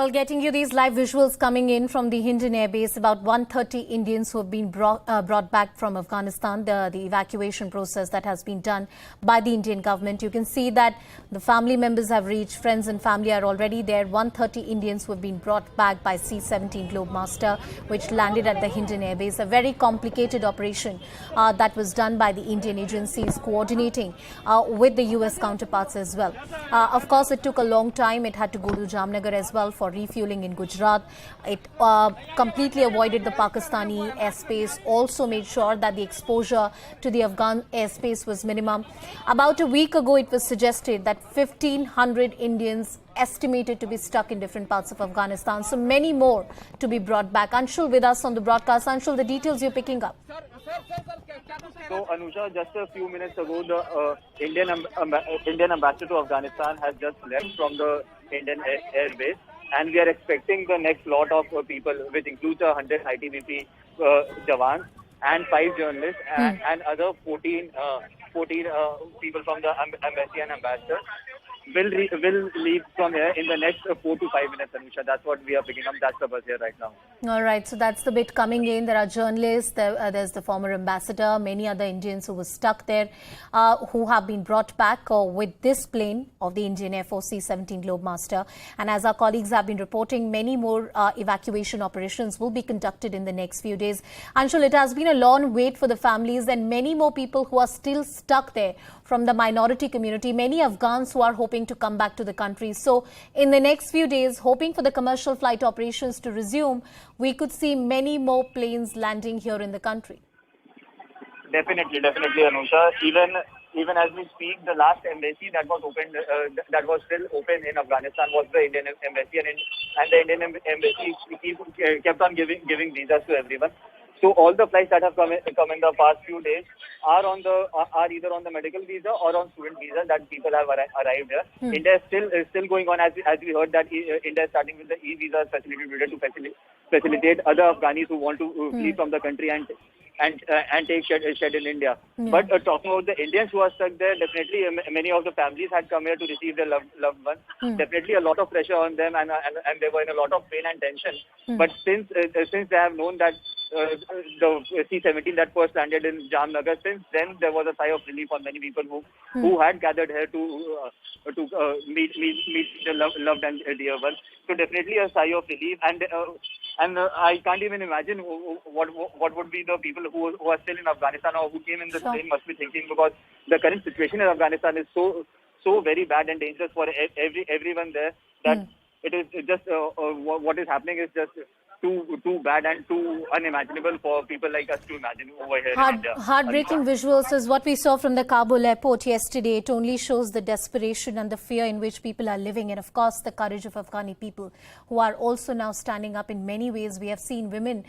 Well, getting you these live visuals coming in from the Indian Air Base, about 130 Indians who have been brought back from Afghanistan, the evacuation process that has been done by the Indian government. You can see that the family members have reached, friends and family are already there. 130 Indians who have been brought back by C-17 Globemaster, which landed at the Indian Air Base. A very complicated operation that was done by the Indian agencies coordinating with the US counterparts as well. Of course, it took a long time. It had to go to Jamnagar as well for refueling in Gujarat. It completely avoided the Pakistani airspace, also made sure that the exposure to the Afghan airspace was minimum. About a week ago, it was suggested that 1,500 Indians estimated to be stuck in different parts of Afghanistan. So many more to be brought back. Anshul with us on the broadcast. Anshul, the details you're picking up. So, Anusha, just a few minutes ago, the Indian ambassador to Afghanistan has just left from the Indian Air Base. And we are expecting the next lot of people, which includes 100 ITBP Jawans and 5 journalists and other 14 people from the embassy and ambassador will leave from here in the next 4 to 5 minutes, Anusha. That's what we are picking up. That's the buzz here right now. All right. So that's the bit coming in. There are journalists. There's the former ambassador, many other Indians who were stuck there, who have been brought back with this plane of the Indian Air Force C-17 Globemaster. And as our colleagues have been reporting, many more evacuation operations will be conducted in the next few days. Anshul, it has been a long wait for the families and many more people who are still stuck there from the minority community, many Afghans who are hoping to come back to the country. So in the next few days, hoping for the commercial flight operations to resume, we could see many more planes landing here in the country. Definitely, Anusha. Even as we speak, the last embassy that was opened, that was still open in Afghanistan was the Indian embassy, and the Indian embassy kept on giving visas to everyone. So all the flights that have come in the past few days are either on the medical visa or on student visa that people have arrived here. India is still going on, as we heard that India is starting with the e-visa facility to facilitate other Afghanis who want to flee from the country and take shed in India. But talking about the Indians who are stuck there, definitely many of the families had come here to receive their loved ones. Definitely a lot of pressure on them, and they were in a lot of pain and tension. But since they have known that the C-17 that first landed in Jamnagar, since then there was a sigh of relief on many people who had gathered here to meet the loved and dear ones. So definitely a sigh of relief, and I can't even imagine what would be the people who are still in Afghanistan or who came in this plane must be thinking, because the current situation in Afghanistan is so very bad and dangerous for everyone there that it is just what is happening is just too bad and too unimaginable for people like us to imagine over here in India. Heartbreaking visuals is what we saw from the Kabul airport yesterday. It only shows the desperation and the fear in which people are living, and of course the courage of Afghani people who are also now standing up in many ways. We have seen women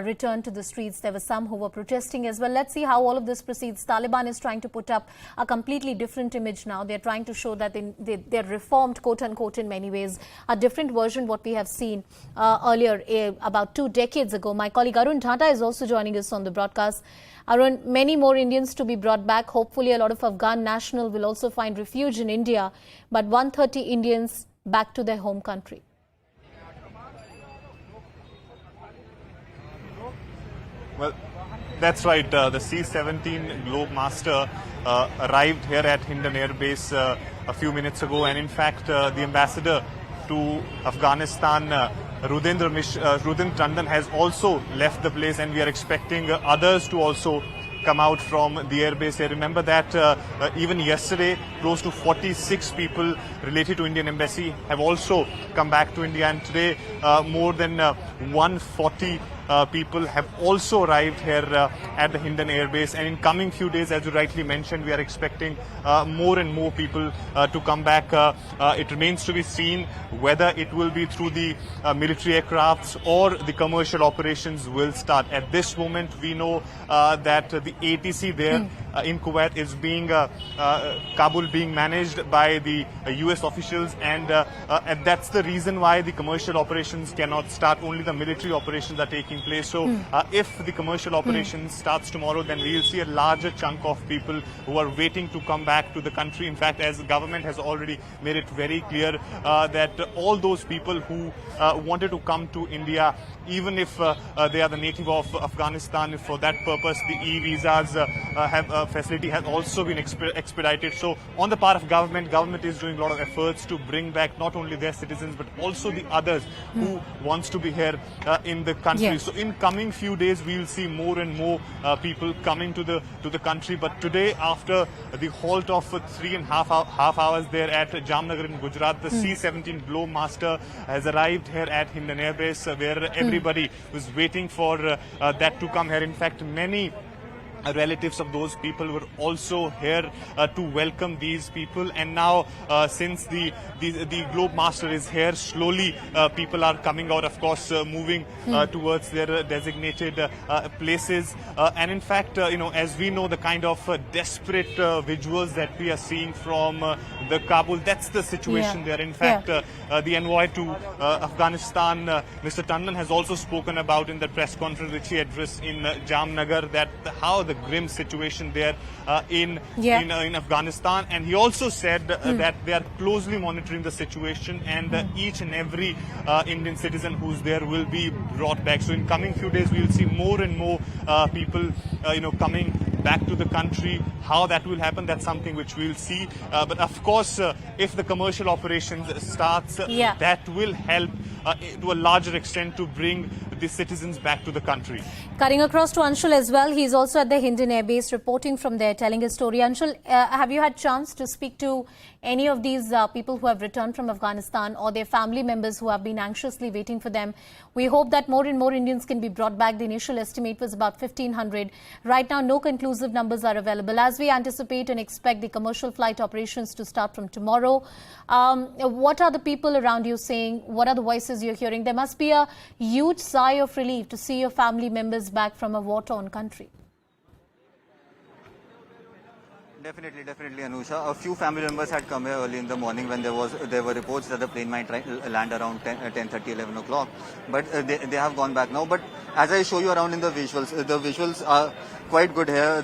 return to the streets. There were some who were protesting as well. Let's see how all of this proceeds. Taliban is trying to put up a completely different image now. They're trying to show that they're reformed, quote unquote, in many ways. A different version what we have seen earlier about 2 decades ago. My colleague Arun Tata is also joining us on the broadcast. Arun, many more Indians to be brought back. Hopefully a lot of Afghan nationals will also find refuge in India. But 130 Indians back to their home country. Well, that's right. The C-17 Globemaster arrived here at Indian Air Base a few minutes ago. And in fact, the ambassador to Afghanistan, Rudendra Tandon, has also left the place, and we are expecting others to also come out from the airbase here. Remember that even yesterday, close to 46 people related to Indian Embassy have also come back to India, and today more than 140 people have also arrived here at the Indian Air Base. And in coming few days, as you rightly mentioned, we are expecting more and more people to come back. It remains to be seen whether it will be through the military aircrafts or the commercial operations will start. At this moment, we know that the ATC there in Kuwait is being Kabul being managed by the US officials, and that's the reason why the commercial operations cannot start. Only the military operations are taking place. So if the commercial operations starts tomorrow, then we will see a larger chunk of people who are waiting to come back to the country. In fact, as the government has already made it very clear that all those people who wanted to come to India, even if they are the native of Afghanistan, for that purpose the e-visas facility has also been expedited. So on the part of government is doing a lot of efforts to bring back not only their citizens but also the others who wants to be here in the country. Yes. So in coming few days we will see more and more people coming to the country. But today, after the halt of 3.5 hours there at Jamnagar in Gujarat, the C-17 Globemaster has arrived here at Hindon Air Base, where everybody was waiting for that to come here. In fact, many relatives of those people were also here to welcome these people. And now since the Globemaster is here, slowly people are coming out, of course, moving towards their designated places. And in fact, as we know, the kind of desperate visuals that we are seeing from the Kabul, that's the situation there. In fact, the envoy to Afghanistan, Mr. Tandon, has also spoken about in the press conference which he addressed in Jamnagar, that how the grim situation there in Afghanistan. And he also said that they are closely monitoring the situation, and each and every Indian citizen who's there will be brought back. So in coming few days we will see more and more people coming back to the country. How that will happen, that's something which we'll see. But of course, if the commercial operations starts, that will help to a larger extent to bring the citizens back to the country. Cutting across to Anshul as well. He's also at the Hindon Air Base reporting from there, telling his story. Anshul, have you had chance to speak to any of these people who have returned from Afghanistan, or their family members who have been anxiously waiting for them? We hope that more and more Indians can be brought back. The initial estimate was about 1,500. Right now, no conclusive numbers are available. As we anticipate and expect the commercial flight operations to start from tomorrow, what are the people around you saying? What are the voices you're hearing? There must be a huge sigh of relief to see your family members back from a war-torn country. Definitely, Anusha. A few family members had come here early in the morning when there were reports that the plane might land around 10:30, 11 o'clock. But they have gone back now. But as I show you around in the visuals are quite good here.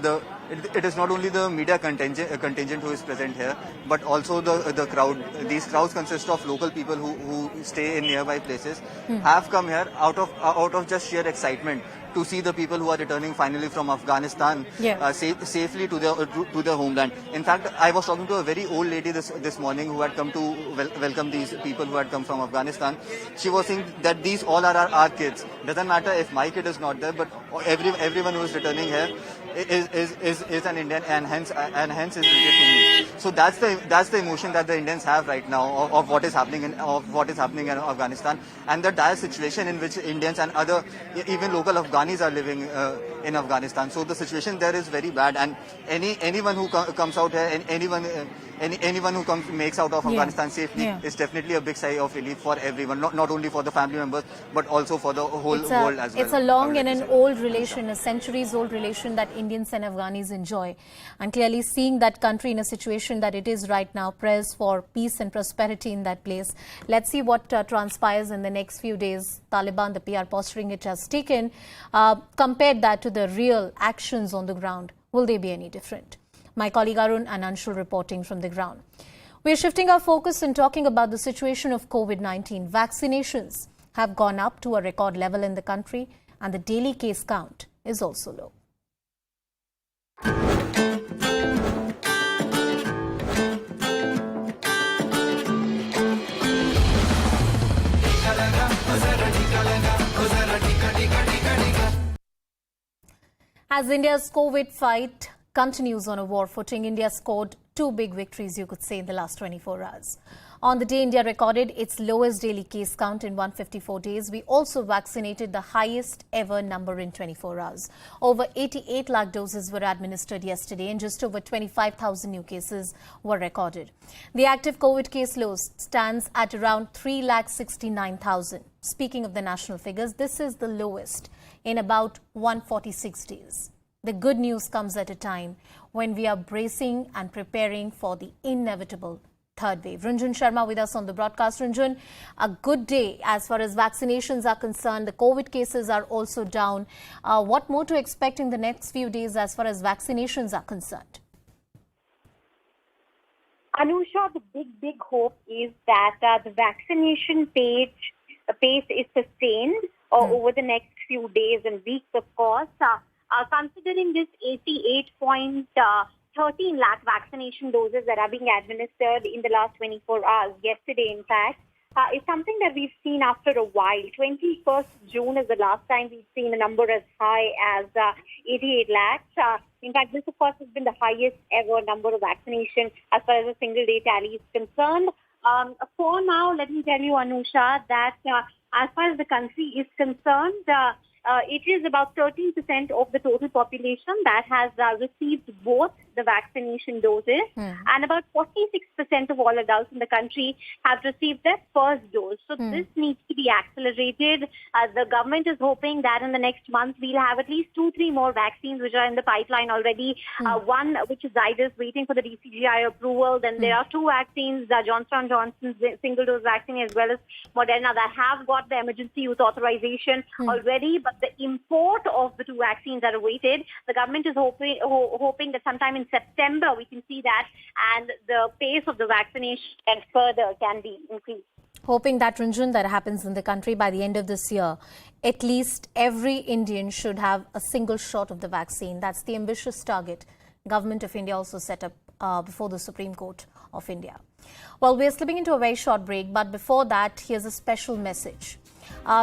It is not only the media contingent who is present here, but also the crowd. These crowds consist of local people who stay in nearby places, have come here out of just sheer excitement to see the people who are returning finally from Afghanistan safely to their homeland. In fact, I was talking to a very old lady this morning who had come to welcome these people who had come from Afghanistan. She was saying that these all are our kids. Doesn't matter if my kid is not there, but everyone who is returning here is an Indian, and hence is related to me. So that's the emotion that the Indians have right now of what is happening in Afghanistan, and the dire situation in which Indians and other even local Afghanis are living in Afghanistan. So the situation there is very bad, and anyone who comes out here, anyone who makes out of Afghanistan safely is definitely a big sigh of relief for everyone, not only for the family members but also for the whole world as well. It's a long and an old relation, a centuries-old relation that Indians and Afghanis enjoy. And clearly seeing that country in a situation that it is right now, prayers for peace and prosperity in that place. Let's see what transpires in the next few days. Taliban, the PR posturing it has taken, compared that to the real actions on the ground. Will they be any different? My colleague Arun and Anshul reporting from the ground. We're shifting our focus and talking about the situation of COVID-19. Vaccinations have gone up to a record level in the country, and the daily case count is also low. As India's COVID fight continues on a war footing, India scored two big victories, you could say, in the last 24 hours. On the day India recorded its lowest daily case count in 154 days, we also vaccinated the highest ever number in 24 hours. Over 88 lakh doses were administered yesterday, and just over 25,000 new cases were recorded. The active COVID case load stands at around 3,69,000. Speaking of the national figures, this is the lowest in about 146 days. The good news comes at a time when we are bracing and preparing for the inevitable third wave. Runjun Sharma with us on the broadcast. Runjun, a good day as far as vaccinations are concerned. The COVID cases are also down. What more to expect in the next few days as far as vaccinations are concerned? Anusha, the big hope is that the vaccination pace is sustained over the next few days and weeks, of course. Considering this 88.13 lakh vaccination doses that are being administered in the last 24 hours, yesterday in fact, is something that we've seen after a while. 21st June is the last time we've seen a number as high as 88 lakhs. In fact, this, of course, has been the highest ever number of vaccination as far as a single day tally is concerned. For now, let me tell you, Anusha, that as far as the country is concerned, it is about 13% of the total population that has received both the vaccination doses, and about 46% of all adults in the country have received their first dose. So this needs to be accelerated. The government is hoping that in the next month we'll have at least 2-3 more vaccines which are in the pipeline already. One which is Zydus, waiting for the DCGI approval. Then there are 2 vaccines, Johnson & Johnson's single-dose vaccine as well as Moderna, that have got the emergency use authorization already. But the import of the 2 vaccines are awaited. The government is hoping that sometime in September we can see that, and the pace of the vaccination and further can be increased. Hoping that, Runjun, that happens in the country by the end of this year. At least every Indian should have a single shot of the vaccine. That's the ambitious target Government of India also set up before the Supreme Court of India. Well, we're slipping into a very short break, but before that, here's a special message.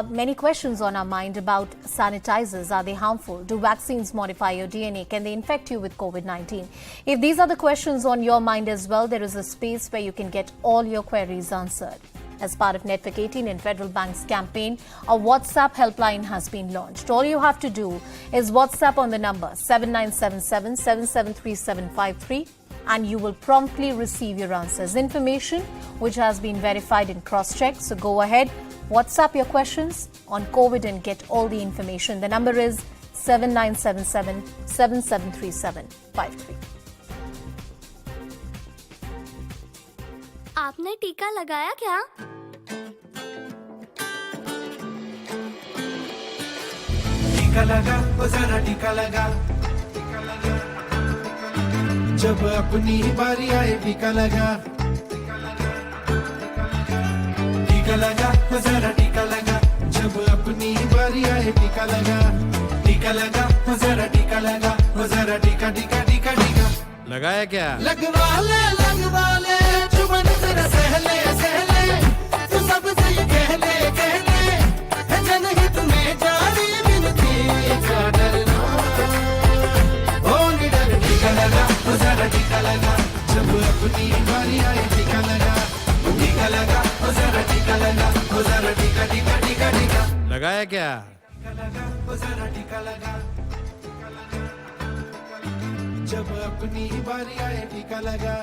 Many questions on our mind about sanitizers. Are they harmful? Do vaccines modify your DNA? Can they infect you with COVID-19? If these are the questions on your mind as well, there is a space where you can get all your queries answered. As part of Network 18 and Federal Bank's campaign, a WhatsApp helpline has been launched. All you have to do is WhatsApp on the number 7977 773753 and you will promptly receive your answers. Information which has been verified and cross-checked. So go ahead, WhatsApp your questions on COVID and get all the information. The number is 7977 773753. आपने टीका लगाया क्या? टीका लगा, वो जरा टीका लगा। जब अपनी बारी आए टीका लगा। टीका लगा, वो जरा टीका लगा। जब अपनी बारी आए टीका लगा। टीका लगा, वो जरा टीका लगा। वो जरा टीका टीका टीका टीका लगाया क्या? लगवा ले जुबान जरा सहले सहले तू सबसे ये कह ले है जनहित में जारी बिनती का डरना ओ निडर टीका लगा ओ जरा टीका लगा जब अपनी बारी आए टीका लगा ओ जरा टीका लगा ओ जरा टीका टीका टीका टीका लगाया क्या? टीका लगा ओ जरा टीका लगा जब अपनी बारी आए टीका लगा